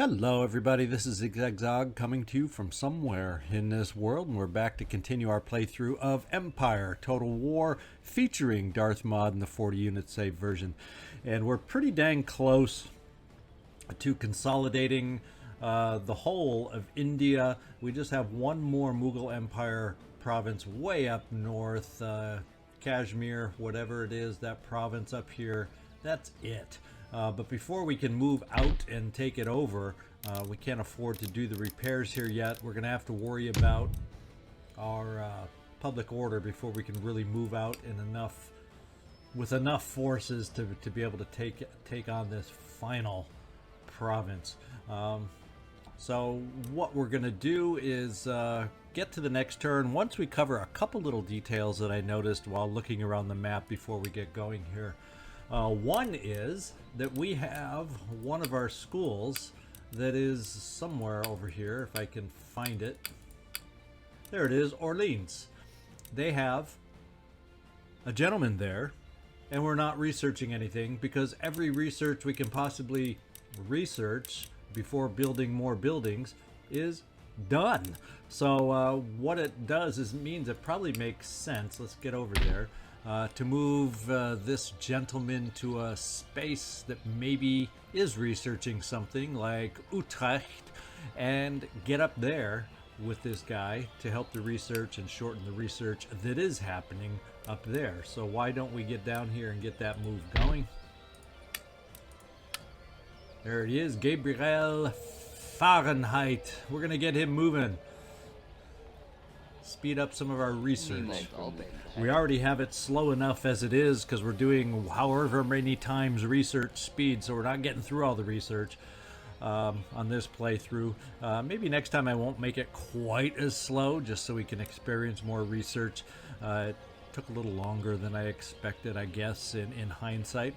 Hello everybody, this is ZigZagZog coming to you from somewhere in this world, and we're back to continue our playthrough of Empire Total War featuring Darthmod in the 40 unit save version. And we're pretty dang close to consolidating the whole of India. We just have one more Mughal Empire province way up north, Kashmir, whatever it is, that province up here, that's it. But before we can move out and take it over, we can't afford to do the repairs here yet. We're going to have to worry about our public order before we can really move out in with enough forces to be able to take on this final province. So what we're going to do is get to the next turn. Once we cover a couple little details that I noticed while looking around the map before we get going here. One is that we have one of our schools that is somewhere over here, if I can find it. There it is, Orleans. They have a gentleman there, and we're not researching anything because every research we can possibly research before building more buildings is done. So what it does is it means it probably makes sense. Let's get over there. To move this gentleman to a space that maybe is researching something like Utrecht and get up there with this guy to help the research and shorten the research that is happening up there. So why don't we get down here and get that move going? There it is, Gabriel Fahrenheit. We're going to get him moving. Speed up some of our research. We already have it slow enough as it is because we're doing however many times research speed, so we're not getting through all the research on this playthrough. Maybe next time I won't make it quite as slow just so we can experience more research. It took a little longer than I expected, I guess, in hindsight.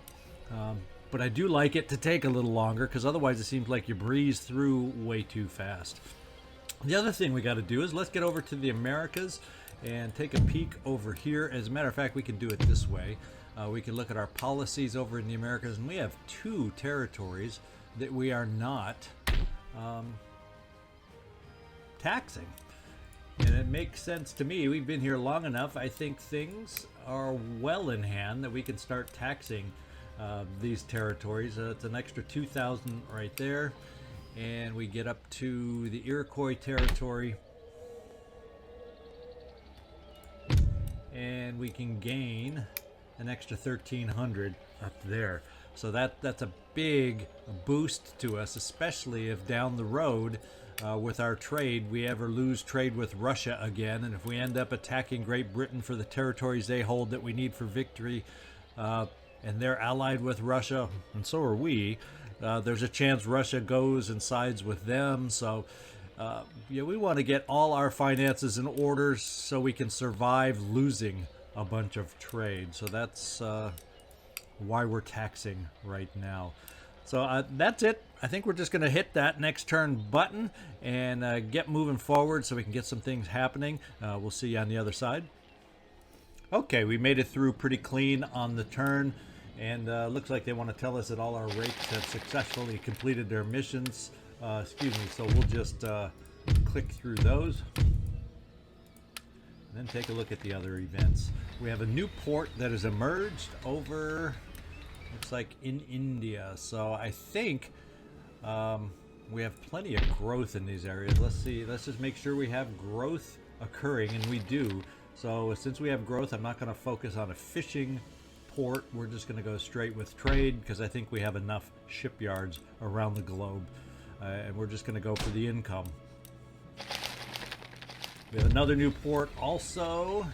But I do like it to take a little longer because otherwise it seems like you breeze through way too fast. The other thing we got to do is let's get over to the Americas and take a peek over here. As a matter of fact, we can do it this way. We can look at our policies over in the Americas, and we have two territories that we are not taxing. And it makes sense to me. We've been here long enough. I think things are well in hand that we can start taxing these territories. It's an extra 2,000 right there. And we get up to the Iroquois territory. And we can gain an extra 1,300 up there. So that's a big boost to us, especially if down the road with our trade we ever lose trade with Russia again. And if we end up attacking Great Britain for the territories they hold that we need for victory, and they're allied with Russia, and so are we, there's a chance Russia goes and sides with them. So yeah, we want to get all our finances in order so we can survive losing a bunch of trade. So that's why we're taxing right now. So that's it. I think we're just going to hit that next turn button and get moving forward so we can get some things happening. We'll see you on the other side. Okay, we made it through pretty clean on the turn. And looks like they want to tell us that all our rakes have successfully completed their missions. Excuse me, so we'll just click through those. And then take a look at the other events. We have a new port that has emerged over, looks like in India. So I think we have plenty of growth in these areas. Let's see, let's just make sure we have growth occurring, and we do. So since we have growth, I'm not going to focus on a fishing port. We're just going to go straight with trade because I think we have enough shipyards around the globe, and we're just going to go for the income. We have another new port also.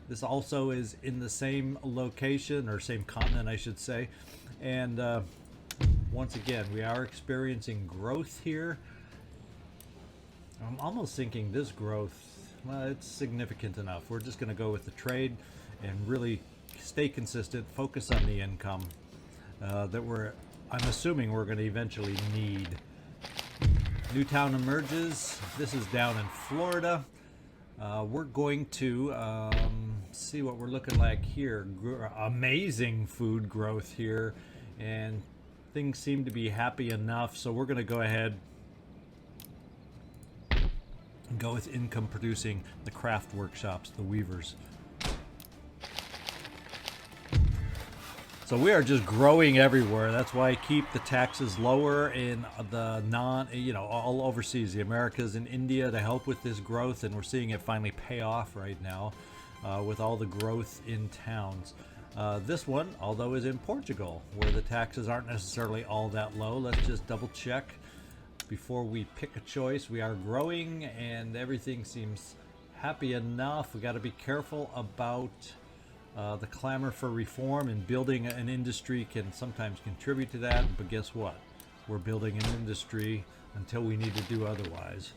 This also is in the same location, or same continent I should say, and once again we are experiencing growth here. I'm almost thinking this growth, well, it's significant enough. We're just going to go with the trade and really stay consistent, focus on the income that I'm assuming we're going to eventually need. New town emerges. This is down in Florida. We're going to see what we're looking like here. Amazing food growth here, and things seem to be happy enough, so we're going to go ahead and go with income producing the craft workshops, the weavers. So we are just growing everywhere. That's why I keep the taxes lower in the all overseas, the Americas and India, to help with this growth, and we're seeing it finally pay off right now with all the growth in towns. This one, although, is in Portugal, where the taxes aren't necessarily all that low. Let's just double check before we pick a choice. We are growing and everything seems happy enough. We got to be careful about the clamor for reform, and building an industry can sometimes contribute to that. But guess what? We're building an industry until we need to do otherwise.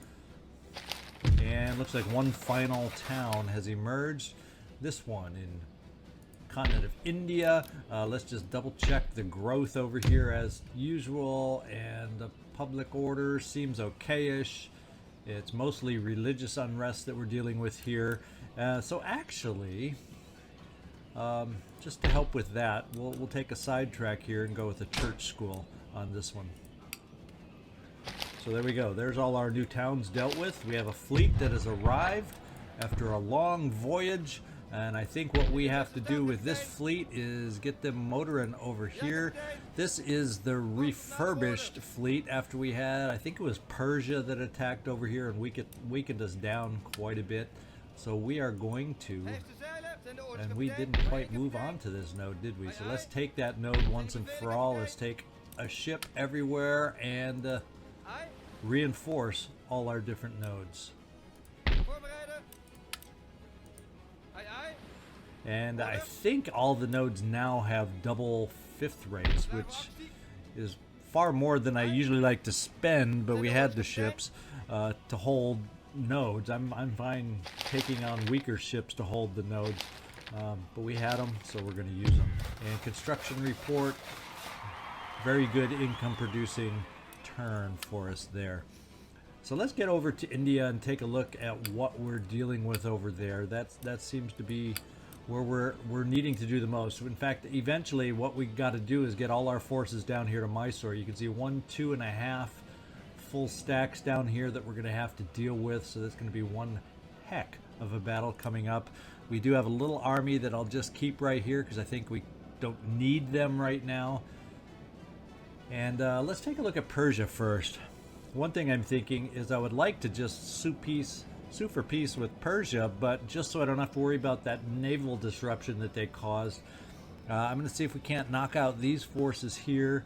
And looks like one final town has emerged. This one in continent of India. Let's just double check the growth over here as usual, and the public order seems okay-ish. It's mostly religious unrest that we're dealing with here. So actually, just to help with that, we'll take a sidetrack here and go with a church school on this one. So there we go. There's all our new towns dealt with. We have a fleet that has arrived after a long voyage. And I think what we have to do with this fleet is get them motoring over here. This is the refurbished fleet after we had, I think it was Persia that attacked over here and weakened us down quite a bit. So we are going to, and we didn't quite move on to this node, did we? So let's take that node once and for all. Let's take a ship everywhere and reinforce all our different nodes. And I think all the nodes now have double fifth rates, which is far more than I usually like to spend, but we had the ships to hold nodes. I'm fine taking on weaker ships to hold the nodes, but we had them, so we're going to use them. And construction report, very good income producing turn for us there. So let's get over to India and take a look at what we're dealing with over there. That seems to be where we're needing to do the most. In fact, eventually what we got to do is get all our forces down here to Mysore. You can see 1, 2.5 full stacks down here that we're going to have to deal with. So that's going to be one heck of a battle coming up. We do have a little army that I'll just keep right here because I think we don't need them right now. And let's take a look at Persia first. One thing I'm thinking is I would like to just sue for peace with Persia, but just so I don't have to worry about that naval disruption that they caused. I'm going to see if we can't knock out these forces here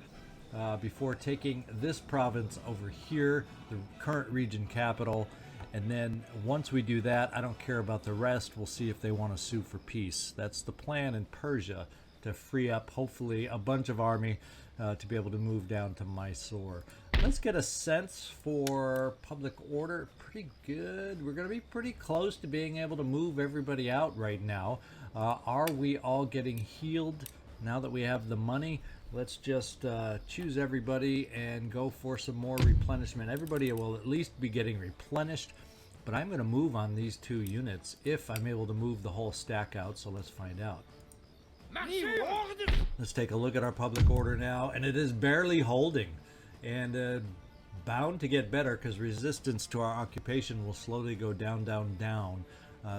before taking this province over here, the current region capital. And then once we do that, I don't care about the rest. We'll see if they want to sue for peace. That's the plan in Persia, to free up hopefully a bunch of army to be able to move down to Mysore. Let's get a sense for public order. Pretty good. We're going to be pretty close to being able to move everybody out right now. Are we all getting healed now that we have the money? Let's just choose everybody and go for some more replenishment. Everybody will at least be getting replenished, but I'm going to move on these 2 units if I'm able to move the whole stack out, so let's find out. Let's take a look at our public order now, and it is barely holding, and bound to get better because resistance to our occupation will slowly go down, down, down.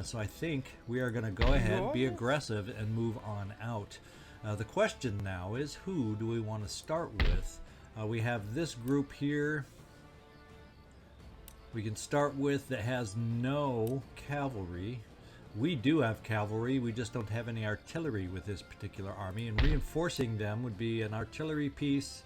So I think we are going to go ahead, be aggressive, and move on out. The question now is, who do we want to start with? We have this group here we can start with that has no cavalry. We do have cavalry, we just don't have any artillery with this particular army, and reinforcing them would be an artillery piece,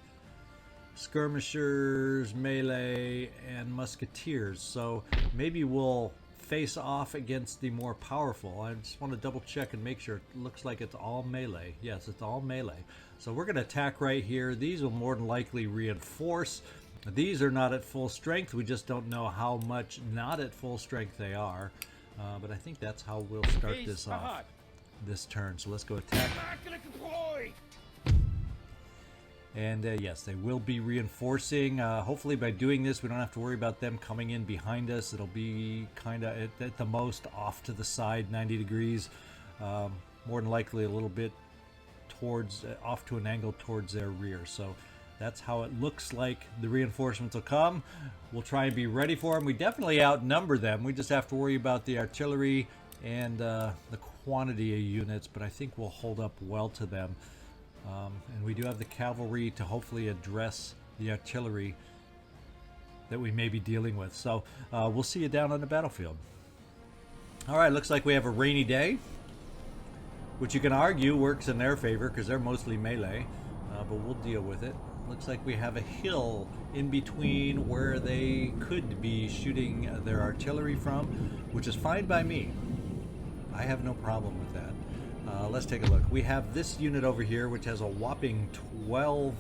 skirmishers, melee, and musketeers. So maybe we'll face off against the more powerful. I just want to double check and make sure. It looks like it's all melee. Yes, it's all melee. So we're going to attack right here. These will more than likely reinforce. These are not at full strength. We just don't know how much not at full strength they are. But I think that's how we'll start this off this turn. So let's go attack. And yes, they will be reinforcing. Hopefully by doing this, we don't have to worry about them coming in behind us. It'll be kind of at the most off to the side, 90 degrees. More than likely a little bit towards, off to an angle towards their rear. So That's how it looks like the reinforcements will come. We'll try and be ready for them. We definitely outnumber them. We just have to worry about the artillery and the quantity of units, but I think we'll hold up well to them. And we do have the cavalry to hopefully address the artillery that we may be dealing with. So we'll see you down on the battlefield. All right, looks like we have a rainy day, which you can argue works in their favor because they're mostly melee, but we'll deal with it. Looks like we have a hill in between where they could be shooting their artillery from, which is fine by me. I have no problem with that. Let's take a look. We have this unit over here, which has a whopping 12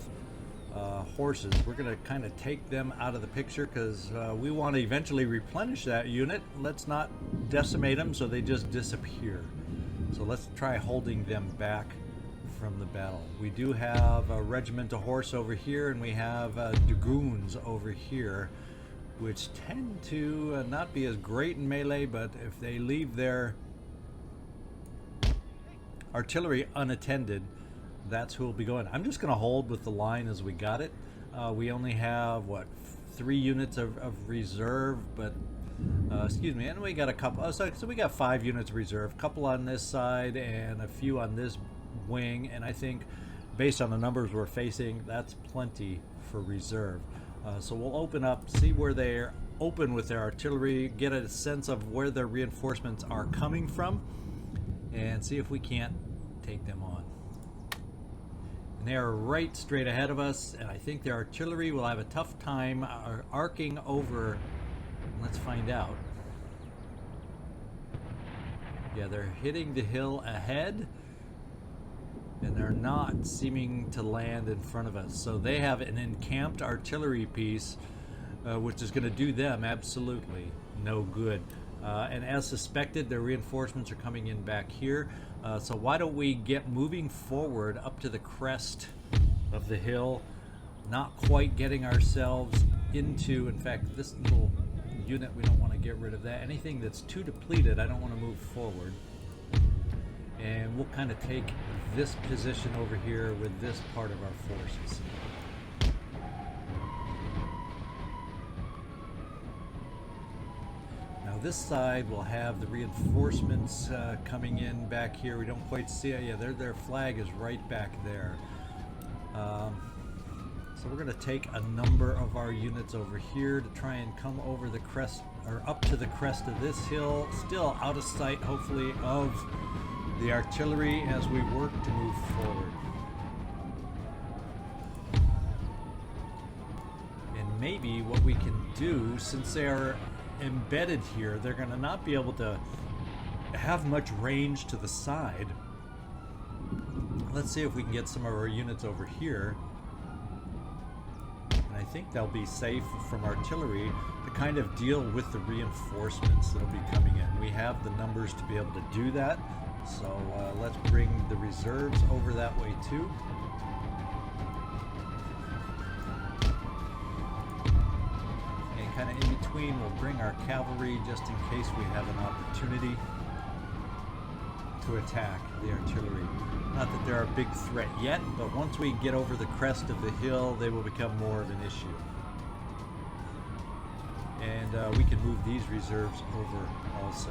horses. We're going to kind of take them out of the picture because we want to eventually replenish that unit. Let's not decimate them so they just disappear. So let's try holding them back from the battle. We do have a regiment of horse over here, and we have dragoons over here, which tend to not be as great in melee, but if they leave their artillery unattended, that's who will be going. I'm just going to hold with the line as we got it. We only have, what, 3 units of reserve, but excuse me, and we got a couple, so we got 5 units of reserve, a couple on this side and a few on this wing, and I think based on the numbers we're facing, that's plenty for reserve. So we'll open up, see where they're open with their artillery, get a sense of where their reinforcements are coming from, and see if we can't take them on. And they are right straight ahead of us, and I think their artillery will have a tough time arcing over. Let's find out. Yeah, they're hitting the hill ahead, and they're not seeming to land in front of us. So they have an encamped artillery piece, which is going to do them absolutely no good. And as suspected, their reinforcements are coming in back here. So why don't we get moving forward up to the crest of the hill, not quite getting ourselves into, in fact, this little unit, we don't want to get rid of that. Anything that's too depleted, I don't want to move forward. And we'll kind of take this position over here with this part of our forces. Now this side will have the reinforcements coming in back here. We don't quite see it. Yeah, their flag is right back there. So we're going to take a number of our units over here to try and come over the crest, or up to the crest of this hill, still out of sight, hopefully, of the artillery as we work to move forward. And maybe what we can do, since they are embedded here, they're going to not be able to have much range to the side. Let's see if we can get some of our units over here. And I think they'll be safe from artillery to kind of deal with the reinforcements that'll be coming in. We have the numbers to be able to do that. So let's bring the reserves over that way too. And kind of in between, we'll bring our cavalry just in case we have an opportunity to attack the artillery. Not that they're a big threat yet, but once we get over the crest of the hill, they will become more of an issue. And we can move these reserves over also.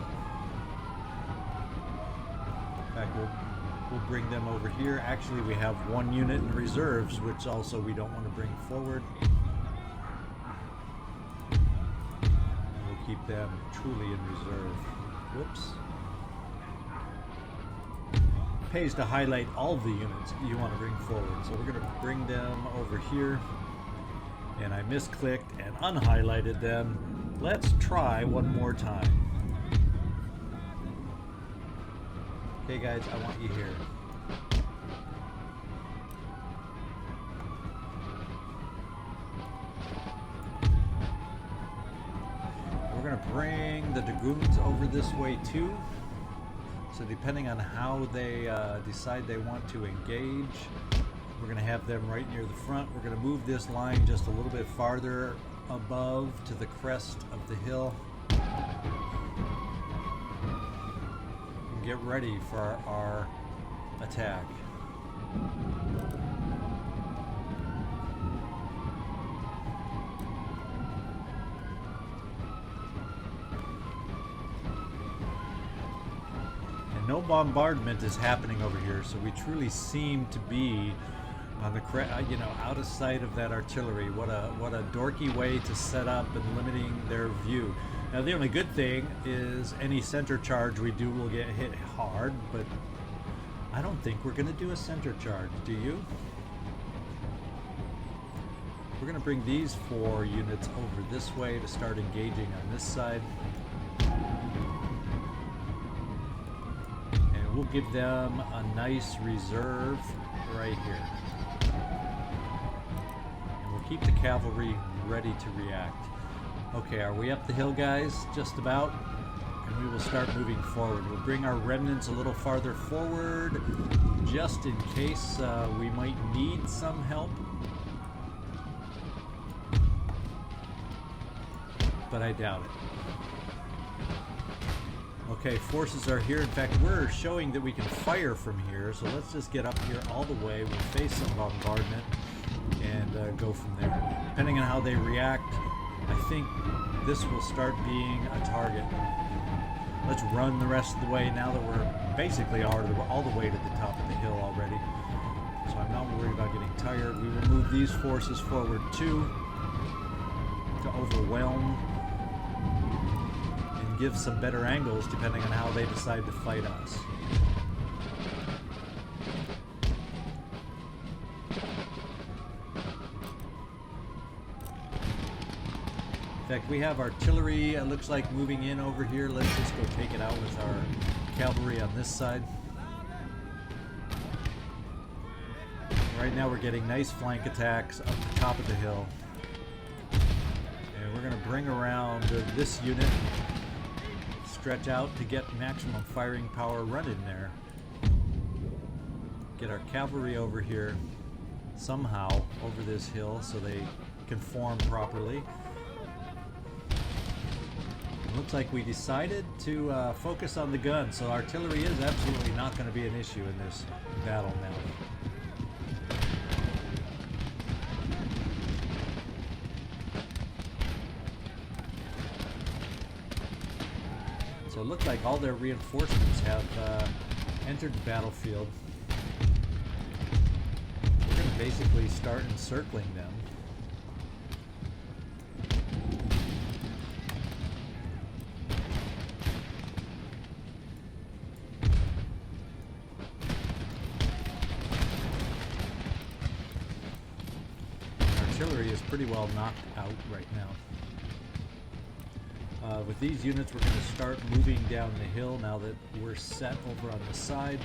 In fact, we'll bring them over here. Actually, we have 1 unit in reserves, which also we don't want to bring forward. And we'll keep them truly in reserve. Whoops. It pays to highlight all the units you want to bring forward. So we're going to bring them over here. And I misclicked and unhighlighted them. Let's try one more time. Okay guys, I want you here. We're going to bring the dragoons over this way too. So depending on how they decide they want to engage, we're going to have them right near the front. We're going to move this line just a little bit farther above to the crest of the hill. Get ready for our attack. no bombardment is happening over here, so we truly seem to be on the out of sight of that artillery. What a dorky way to set up and limiting their view. Now the only good thing is any center charge we do will get hit hard, but I don't think we're going to do a center charge. Do you? We're going to bring these 4 units over this way to start engaging on this side. And we'll give them a nice reserve right here. And we'll keep the cavalry ready to react. Okay, are we up the hill, guys? Just about. And we will start moving forward. We'll bring our remnants a little farther forward, just in case we might need some help. But I doubt it. Okay, forces are here. In fact, we're showing that we can fire from here, so let's just get up here all the way. We'll face some bombardment and go from there. Depending on how they react, I think this will start being a target. Let's run the rest of the way now that we're basically all the way to the top of the hill already. So I'm not worried about getting tired. We will move these forces forward too to overwhelm and give some better angles depending on how they decide to fight us. In fact, we have artillery, it looks like, moving in over here. Let's just go take it out with our cavalry on this side. Right now we're getting nice flank attacks up the top of the hill. And we're going to bring around this unit, stretch out to get maximum firing power, run in there. Get our cavalry over here somehow over this hill so they can form properly. Looks like we decided to focus on the gun, so artillery is absolutely not going to be an issue in this battle now. So it looks like all their reinforcements have entered the battlefield. We're going to basically start encircling them. Artillery is pretty well knocked out right now. With these units, we're going to start moving down the hill now that we're set over on the side.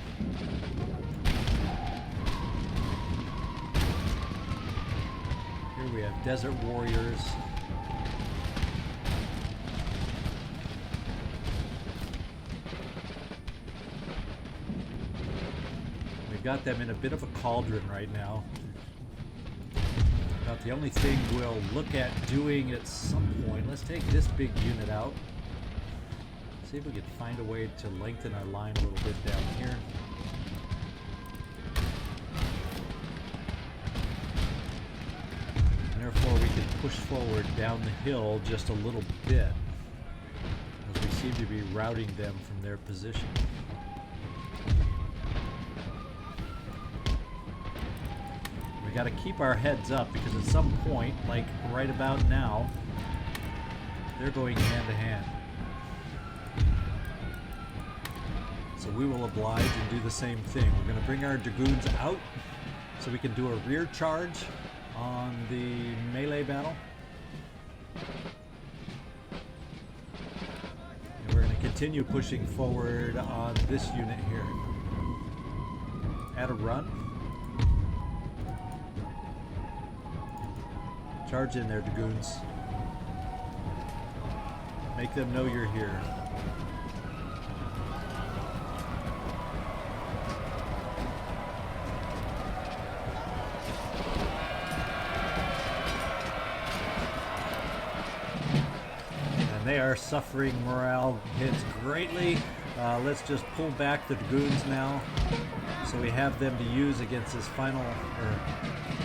Here we have desert warriors. We've got them in a bit of a cauldron right now. About the only thing we'll look at doing at some point, let's take this big unit out. See if we can find a way to lengthen our line a little bit down here. And therefore we can push forward down the hill just a little bit, as we seem to be routing them from their position. Got to keep our heads up because at some point, like right about now, they're going hand to hand. So we will oblige and do the same thing. We're going to bring our dragoons out so we can do a rear charge on the melee battle. And we're going to continue pushing forward on this unit here. At a run. Charge in there, dragoons. Make them know you're here. And they are suffering morale hits greatly. Let's just pull back the dragoons now, so we have them to use against this final, or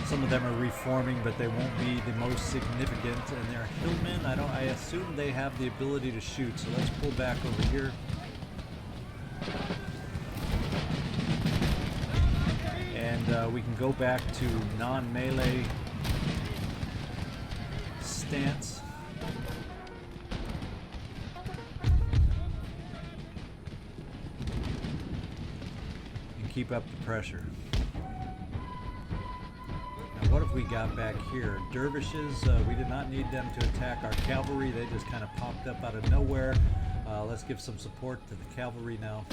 some of them are reforming, but they won't be the most significant. And they're hillmen. I assume they have the ability to shoot, so let's pull back over here. we can go back to non-melee stance. And keep up the pressure. Now what have we got back here? Dervishes, we did not need them to attack our cavalry. They just kind of popped up out of nowhere. Let's give some support to the cavalry now.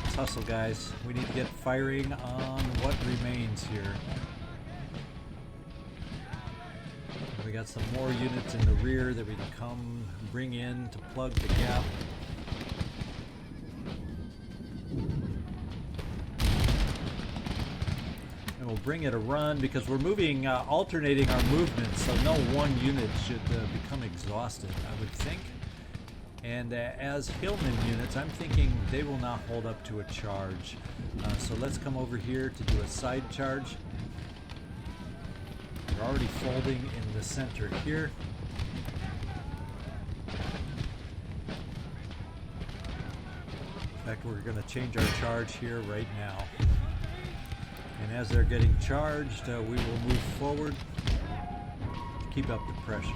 Let's hustle, guys. We need to get firing on what remains here. We got some more units in the rear that we can come bring in to plug the gap. And we'll bring it a run because we're moving, alternating our movements, so no one unit should become exhausted, I would think. And as Hillman units, I'm thinking they will not hold up to a charge. So let's come over here to do a side charge. We're already folding in the center here. In fact, we're going to change our charge here right now. And as they're getting charged, we will move forward to keep up the pressure.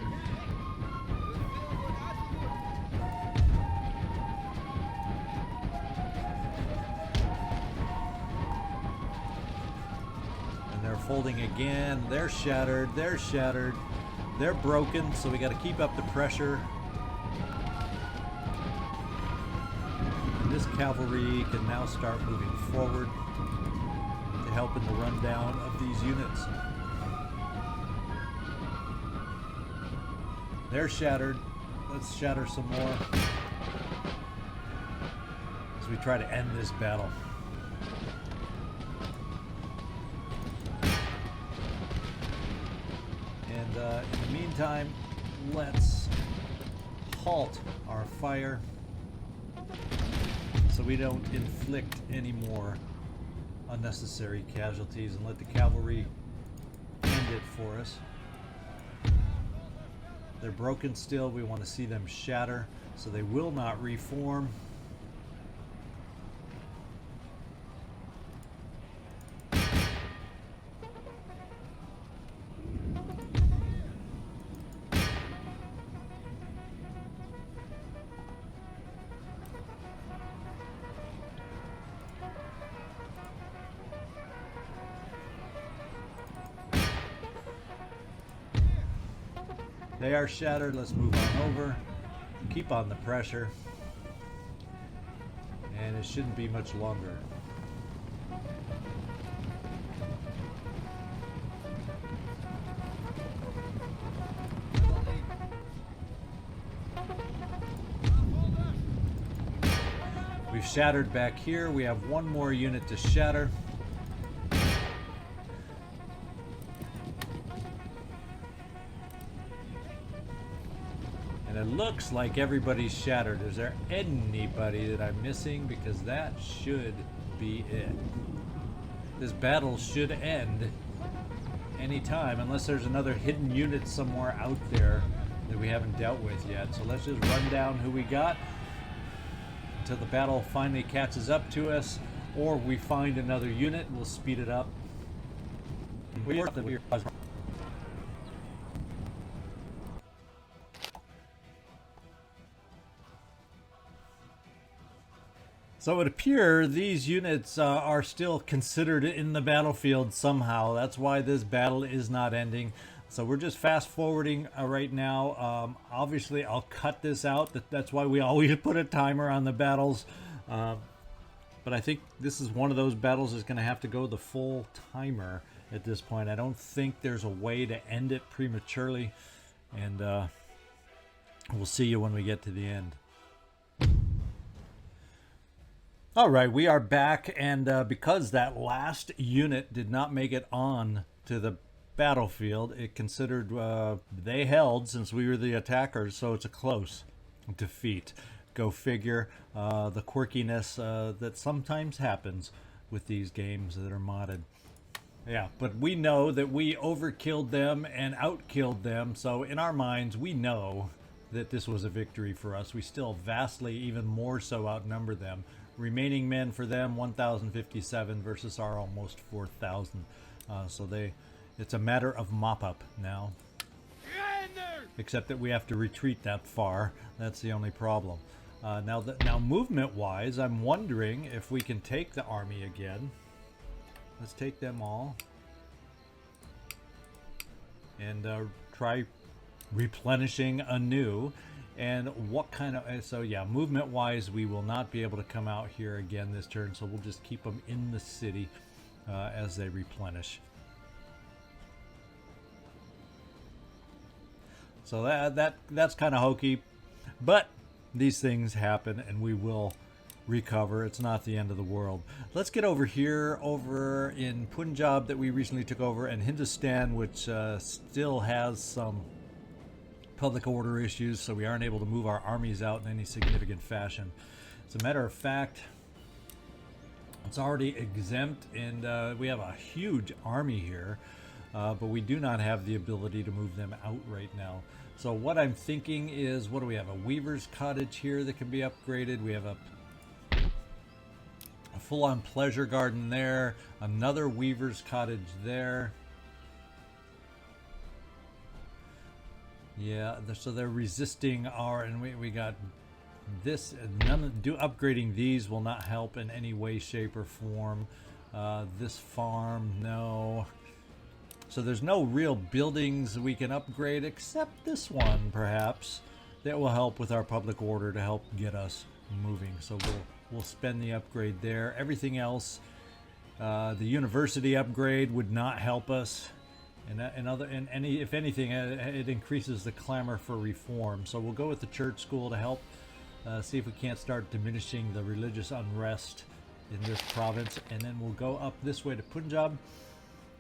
Folding again. They're shattered. They're shattered. They're broken, so we got to keep up the pressure. And this cavalry can now start moving forward to help in the rundown of these units. They're shattered. Let's shatter some more as we try to end this battle. In the meantime, let's halt our fire so we don't inflict any more unnecessary casualties and let the cavalry end it for us. They're broken still. We want to see them shatter so they will not reform. They are shattered. Let's move on over. Keep on the pressure. And it shouldn't be much longer. We've shattered back here. We have one more unit to shatter. And it looks like everybody's shattered. Is there anybody that I'm missing? Because that should be it. This battle should end anytime, unless there's another hidden unit somewhere out there that we haven't dealt with yet. So let's just run down who we got until the battle finally catches up to us, or we find another unit and we'll speed it up. So it appears these units are still considered in the battlefield somehow. That's why this battle is not ending. So we're just fast forwarding right now. Obviously, I'll cut this out. That's why we always put a timer on the battles. But I think this is one of those battles that's going to have to go the full timer at this point. I don't think there's a way to end it prematurely. And we'll see you when we get to the end. All right, we are back, and because that last unit did not make it on to the battlefield, it considered they held since we were the attackers, so it's a close defeat. Go figure. The quirkiness that sometimes happens with these games that are modded. Yeah, but we know that we overkilled them and outkilled them, so in our minds, we know that this was a victory for us. We still vastly, even more so, outnumber them. Remaining men for them, 1,057 versus our almost 4,000. It's a matter of mop-up now. Except that we have to retreat that far. That's the only problem. Now movement-wise, I'm wondering if we can take the army again. Let's take them all. And try replenishing anew. And what kind of... So yeah, movement-wise, we will not be able to come out here again this turn. So we'll just keep them in the city as they replenish. So that's kind of hokey, but these things happen and we will recover. It's not the end of the world. Let's get over here, over in Punjab that we recently took over, and Hindustan, which still has some public order issues, so we aren't able to move our armies out in any significant fashion. As a matter of fact, it's already exempt, and we have a huge army here, but we do not have the ability to move them out right now. So what I'm thinking is, what do we have? A weaver's cottage here that can be upgraded. We have a full-on pleasure garden there. Another weaver's cottage there. Yeah, so they're resisting our, and we got this. Upgrading these will not help in any way, shape, or form. This farm, no. So there's no real buildings we can upgrade except this one, perhaps, that will help with our public order to help get us moving. So we'll spend the upgrade there. Everything else, the university upgrade would not help us, if anything, it increases the clamor for reform. So we'll go with the church school to help see if we can't start diminishing the religious unrest in this province, and then we'll go up this way to Punjab.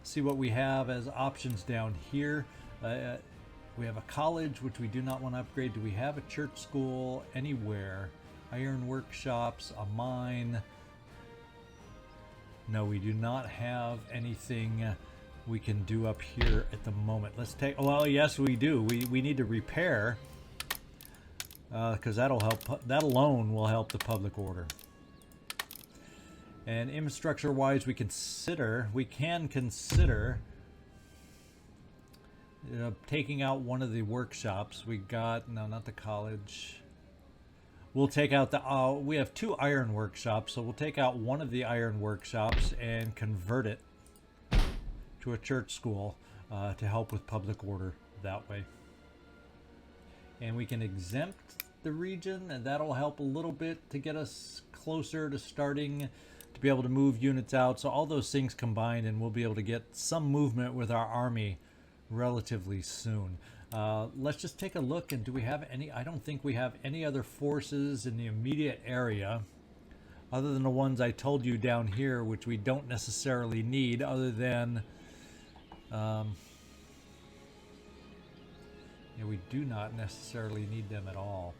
See what we have as options down here. We have a college, which we do not want to upgrade. Do we have a church school anywhere? Iron workshops, a mine. No, we do not have anything we can do up here at the moment. Let's take, well, yes, we do. We need to repair, because that'll help. That alone will help the public order. And infrastructure-wise, we can consider taking out one of the workshops. We got, no, not the college. We'll take out the, we have 2 iron workshops, so we'll take out one of the iron workshops and convert it to a church school to help with public order that way. And we can exempt the region, and that'll help a little bit to get us closer to starting to be able to move units out. So all those things combined, and we'll be able to get some movement with our army relatively soon. Let's just take a look, and do we have any? I don't think we have any other forces in the immediate area other than the ones I told you down here, which we don't necessarily need, other than yeah, we do not necessarily need them at all.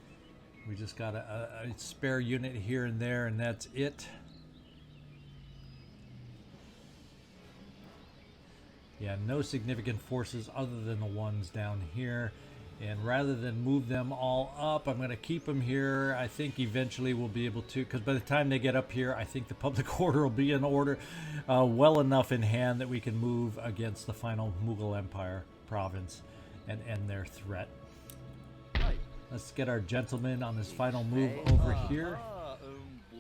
We just got a spare unit here and there, and that's it. Yeah, no significant forces other than the ones down here. And rather than move them all up, I'm going to keep them here. I think eventually we'll be able to, because by the time they get up here, I think the public order will be in order well enough in hand that we can move against the final Mughal Empire province and end their threat. Let's get our gentleman on his final move over here.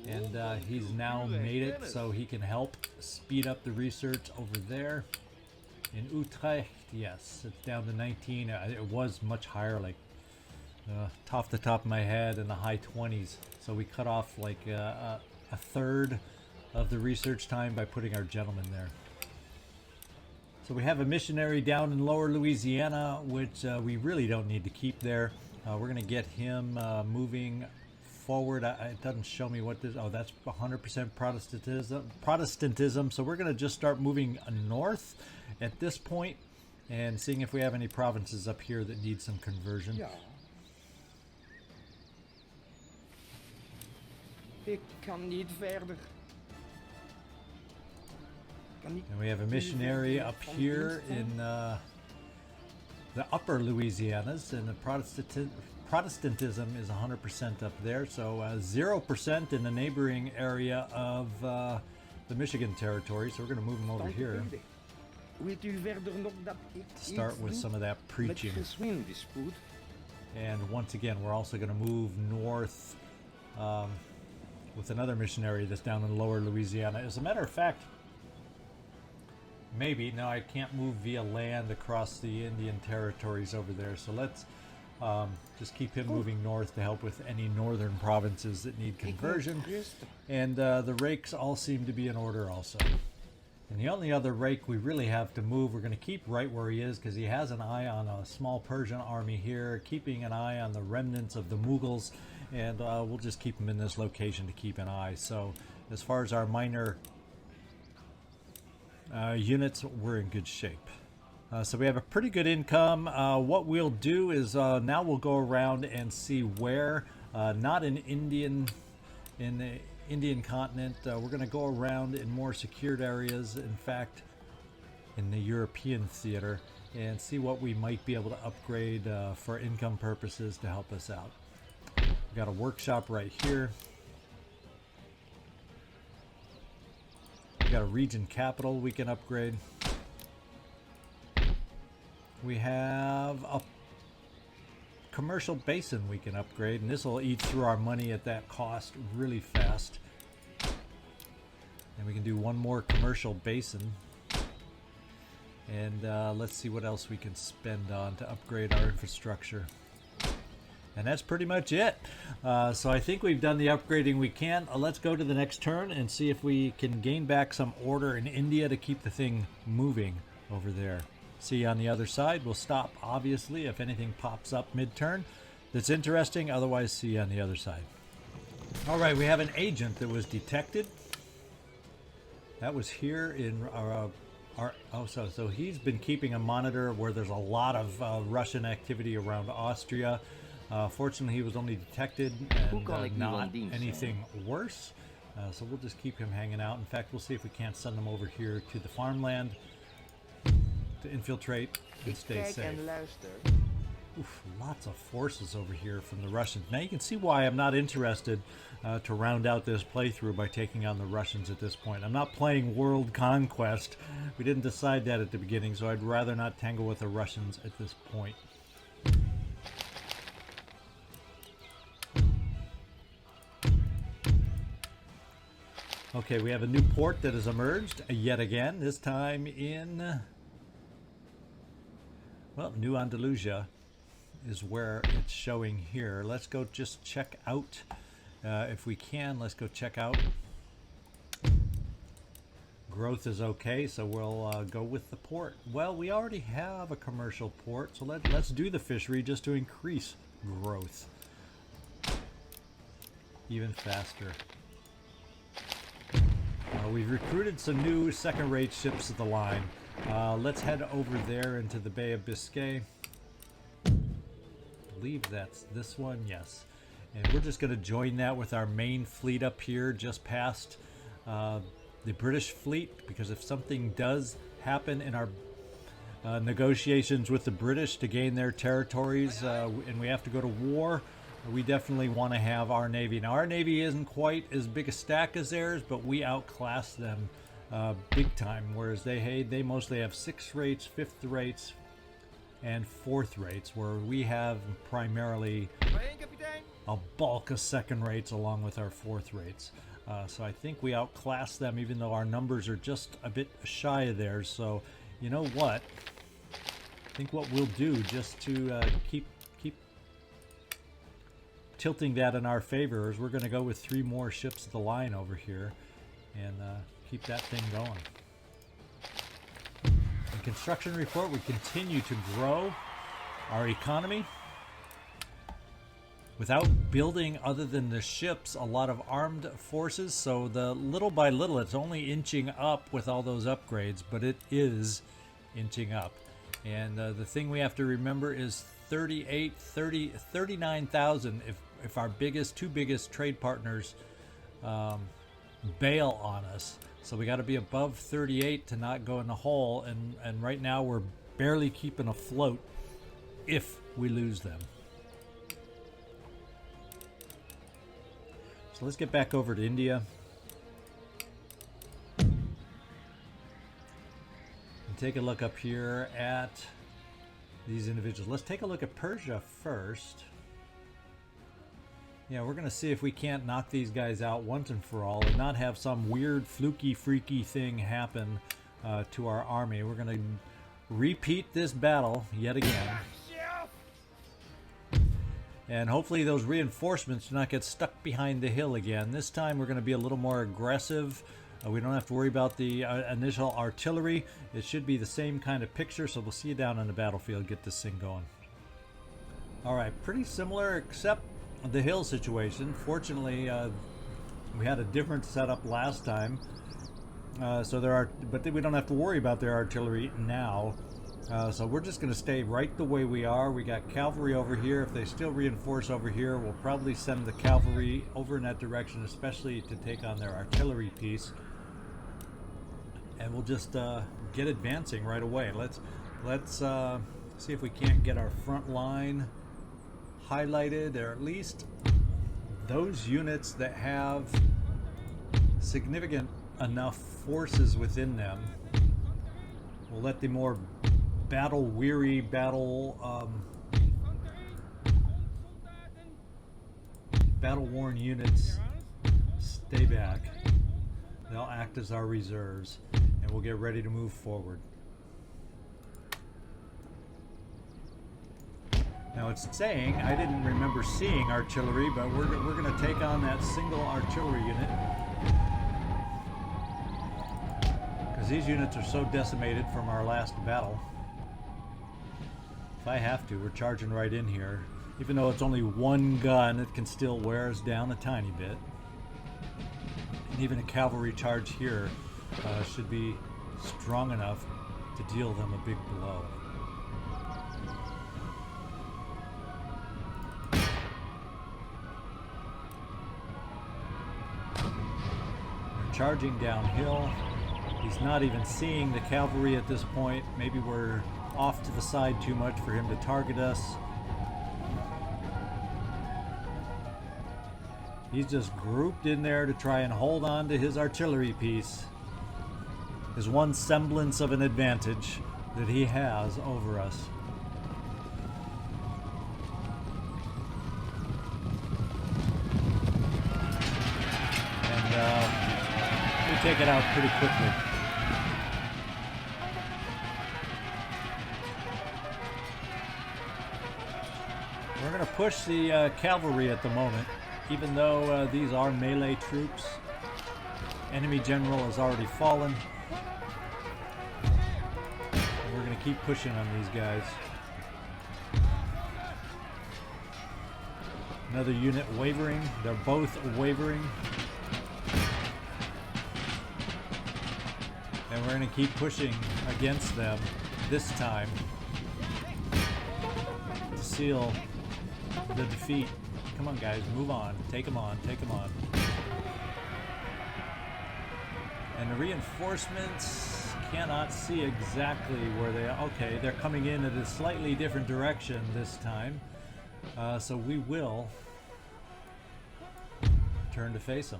And he's now made it, so he can help speed up the research over there. In Utrecht, yes, it's down to 19. It was much higher, like off the top of my head, in the high 20s. So we cut off like a third of the research time by putting our gentleman there. So we have a missionary down in Lower Louisiana, which we really don't need to keep there. We're going to get him moving forward. It doesn't show me what this. Oh, that's 100% Protestantism. So we're going to just start moving north at this point and seeing if we have any provinces up here that need some conversion. Ja. Ik kan niet verder. And we have a missionary up here in the upper Louisianas, and the Protestantism is 100% up there, so 0% in the neighboring area of the Michigan territory. So we're going to move them over here to start with some of that preaching. And once again, we're also going to move north with another missionary that's down in lower Louisiana. As a matter of fact, maybe. No, I can't move via land across the Indian territories over there. So let's just keep him moving north to help with any northern provinces that need conversion. And the rakes all seem to be in order also. And the only other rake we really have to move, we're going to keep right where he is because he has an eye on a small Persian army here, keeping an eye on the remnants of the Mughals, and we'll just keep him in this location to keep an eye. So as far as our minor units, we're in good shape. So we have a pretty good income. What we'll do is now we'll go around and see where, not in the Indian continent, we're going to go around in more secured areas, in fact in the European theater, and see what we might be able to upgrade for income purposes to help us out. We've got a workshop right here. We've got a region capital we can upgrade. We have a commercial basin we can upgrade, and this will eat through our money at that cost really fast. And we can do one more commercial basin, and let's see what else we can spend on to upgrade our infrastructure. And that's pretty much it. So I think we've done the upgrading we can. Let's go to the next turn and see if we can gain back some order in India to keep the thing moving over there. See you on the other side. We'll stop, obviously, if anything pops up mid-turn that's interesting. Otherwise, see you on the other side. All right, we have an agent that was detected. That was here in so he's been keeping a monitor where there's a lot of Russian activity around Austria. Fortunately, he was only detected and not anything worse. So we'll just keep him hanging out. In fact, we'll see if we can't send him over here to the farmland to infiltrate and stay safe. Oof, lots of forces over here from the Russians. Now you can see why I'm not interested to round out this playthrough by taking on the Russians at this point. I'm not playing World Conquest. We didn't decide that at the beginning, so I'd rather not tangle with the Russians at this point. Okay, we have a new port that has emerged yet again, this time in, well, New Andalusia is where it's showing here. Let's go just check out, if we can, let's go check out. Growth is okay, so we'll go with the port. Well, we already have a commercial port, so let's do the fishery just to increase growth even faster. We've recruited some new second-rate ships to the line. Let's head over there into the Bay of Biscay. I believe that's this one, yes. And we're just going to join that with our main fleet up here just past the British fleet, because if something does happen in our negotiations with the British to gain their territories and we have to go to war, we definitely want to have our Navy. Now, our Navy isn't quite as big a stack as theirs, but we outclass them big time, whereas they mostly have 6th rates, 5th rates, and 4th rates, where we have primarily a bulk of 2nd rates along with our 4th rates. So I think we outclass them, even though our numbers are just a bit shy of theirs. So, you know what? I think what we'll do, just to keep tilting that in our favor, is we're going to go with 3 more ships of the line over here and keep that thing going. In construction report, we continue to grow our economy without building, other than the ships, a lot of armed forces. So the little by little, it's only inching up with all those upgrades, but it is inching up. And the thing we have to remember is 39,000 if our two biggest trade partners bail on us. So we got to be above 38 to not go in the hole, and right now we're barely keeping afloat if we lose them. So let's get back over to India. And take a look up here at these individuals. Let's take a look at Persia first. Yeah, we're going to see if we can't knock these guys out once and for all and not have some weird, fluky, freaky thing happen to our army. We're going to repeat this battle yet again. And hopefully those reinforcements do not get stuck behind the hill again. This time we're going to be a little more aggressive. We don't have to worry about the initial artillery. It should be the same kind of picture, so we'll see you down on the battlefield. Get this thing going. Alright, pretty similar except the hill situation. Fortunately, we had a different setup last time, but we don't have to worry about their artillery now. So we're just going to stay right the way we are. We got cavalry over here. If they still reinforce over here, we'll probably send the cavalry over in that direction, especially to take on their artillery piece. And we'll just get advancing right away. Let's see if we can't get our front line highlighted, or at least those units that have significant enough forces within them. We'll let the more battle-weary, battle-worn units stay back. They'll act as our reserves, and we'll get ready to move forward. Now it's saying, I didn't remember seeing artillery, but we're going to take on that single artillery unit. Because these units are so decimated from our last battle. If I have to, we're charging right in here. Even though it's only one gun, it can still wear us down a tiny bit. And even a cavalry charge here should be strong enough to deal them a big blow. Charging downhill. He's not even seeing the cavalry at this point. Maybe we're off to the side too much for him to target us. He's just grouped in there to try and hold on to his artillery piece. His one semblance of an advantage that he has over us. Take it out pretty quickly. We're going to push the cavalry at the moment, even though these are melee troops. Enemy general has already fallen. And we're going to keep pushing on these guys. Another unit wavering. They're both wavering. And we're going to keep pushing against them this time to seal the defeat. Come on, guys, move on. Take them on, take them on. And the reinforcements cannot see exactly where they are. Okay, they're coming in at a slightly different direction this time. So we will turn to face them.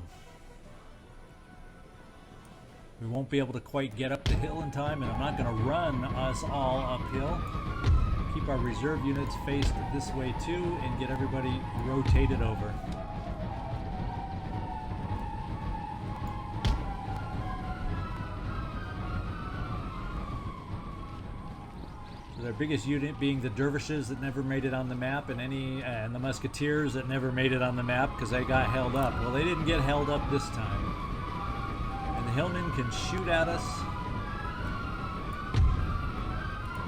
We won't be able to quite get up the hill in time, and I'm not going to run us all uphill. Keep our reserve units faced this way too, and get everybody rotated over. So their biggest unit being the dervishes that never made it on the map, and the musketeers that never made it on the map because they got held up. Well, they didn't get held up this time. The hillmen can shoot at us.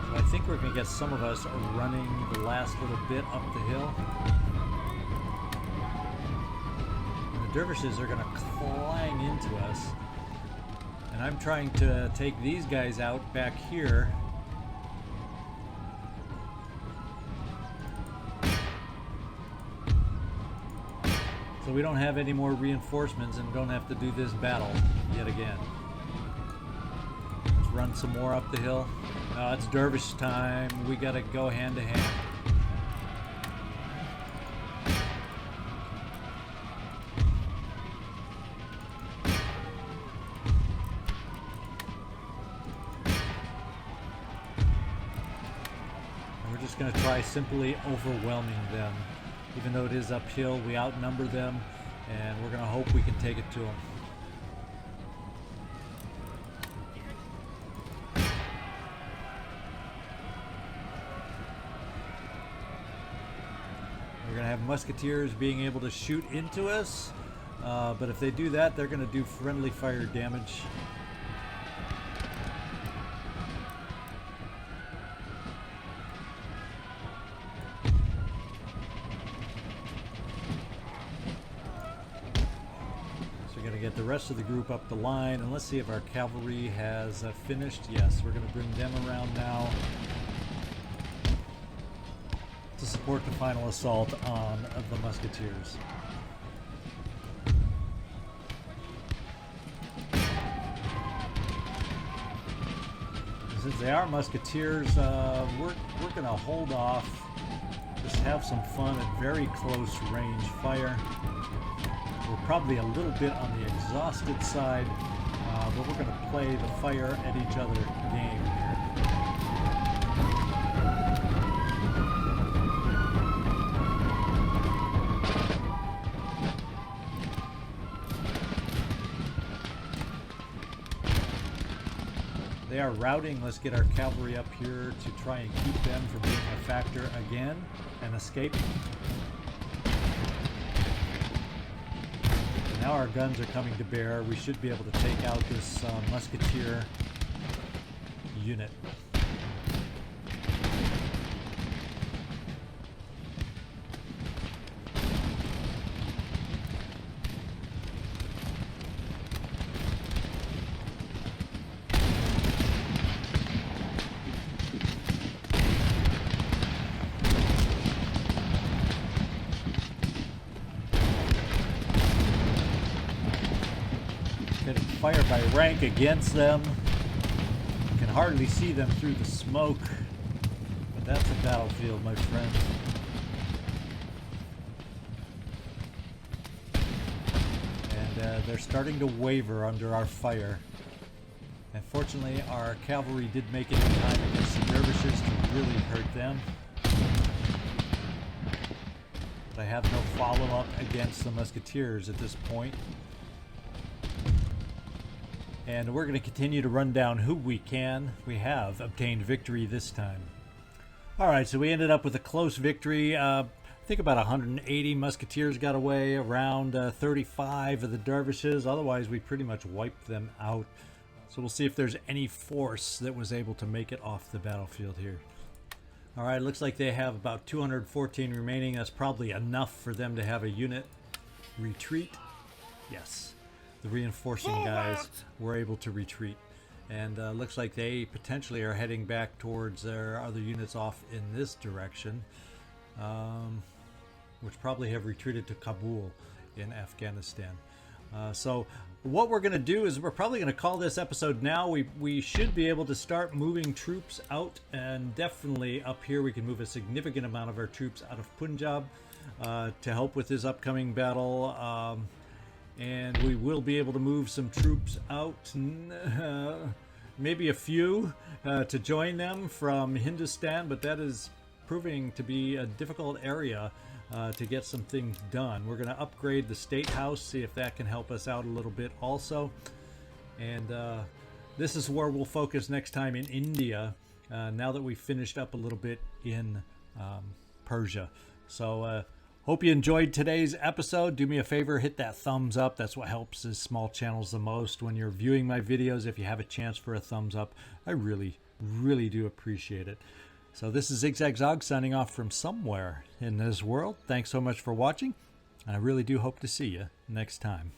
So I think we're going to get some of us running the last little bit up the hill. And the dervishes are going to clang into us. And I'm trying to take these guys out back here. So we don't have any more reinforcements and don't have to do this battle yet again. run some more up the hill. It's dervish time. We gotta go hand to hand. And we're just gonna try simply overwhelming them. Even though it is uphill, we outnumber them, and we're gonna hope we can take it to them. We're going to have musketeers being able to shoot into us, but if they do that, they're going to do friendly fire damage. So we're going to get the rest of the group up the line, and let's see if our cavalry has finished. Yes, we're going to bring them around now to support the final assault on the musketeers. Since they are musketeers, we're going to hold off, just have some fun at very close range fire. We're probably a little bit on the exhausted side, but we're going to play the fire at each other game here. They are routing. Let's get our cavalry up here to try and keep them from being a factor again and escape. So now our guns are coming to bear. We should be able to take out this musketeer unit. Fire by rank against them. You can hardly see them through the smoke, but that's a battlefield, my friend. And they're starting to waver under our fire. And fortunately, our cavalry did make it in time against the dervishes to really hurt them. But I have no follow-up against the musketeers at this point. And we're going to continue to run down who we can. We have obtained victory this time. Alright, so we ended up with a close victory. I think about 180 musketeers got away, around 35 of the dervishes. Otherwise, we pretty much wiped them out. So we'll see if there's any force that was able to make it off the battlefield here. Alright, looks like they have about 214 remaining. That's probably enough for them to have a unit retreat. Yes. The reinforcing guys were able to retreat, and looks like they potentially are heading back towards their other units off in this direction, which probably have retreated to Kabul in Afghanistan. So what we're going to do is we're probably going to call this episode now. We should be able to start moving troops out, and definitely up here we can move a significant amount of our troops out of Punjab to help with this upcoming battle. And we will be able to move some troops out, maybe a few, to join them from Hindustan, but that is proving to be a difficult area to get some things done. We're going to upgrade the State House, see if that can help us out a little bit also. And this is where we'll focus next time in India, now that we've finished up a little bit in Persia. So hope you enjoyed today's episode. Do me a favor, hit that thumbs up. That's what helps these small channels the most. When you're viewing my videos, if you have a chance for a thumbs up, I really, really do appreciate it. So this is ZigZagZog signing off from somewhere in this world. Thanks so much for watching, and I really do hope to see you next time.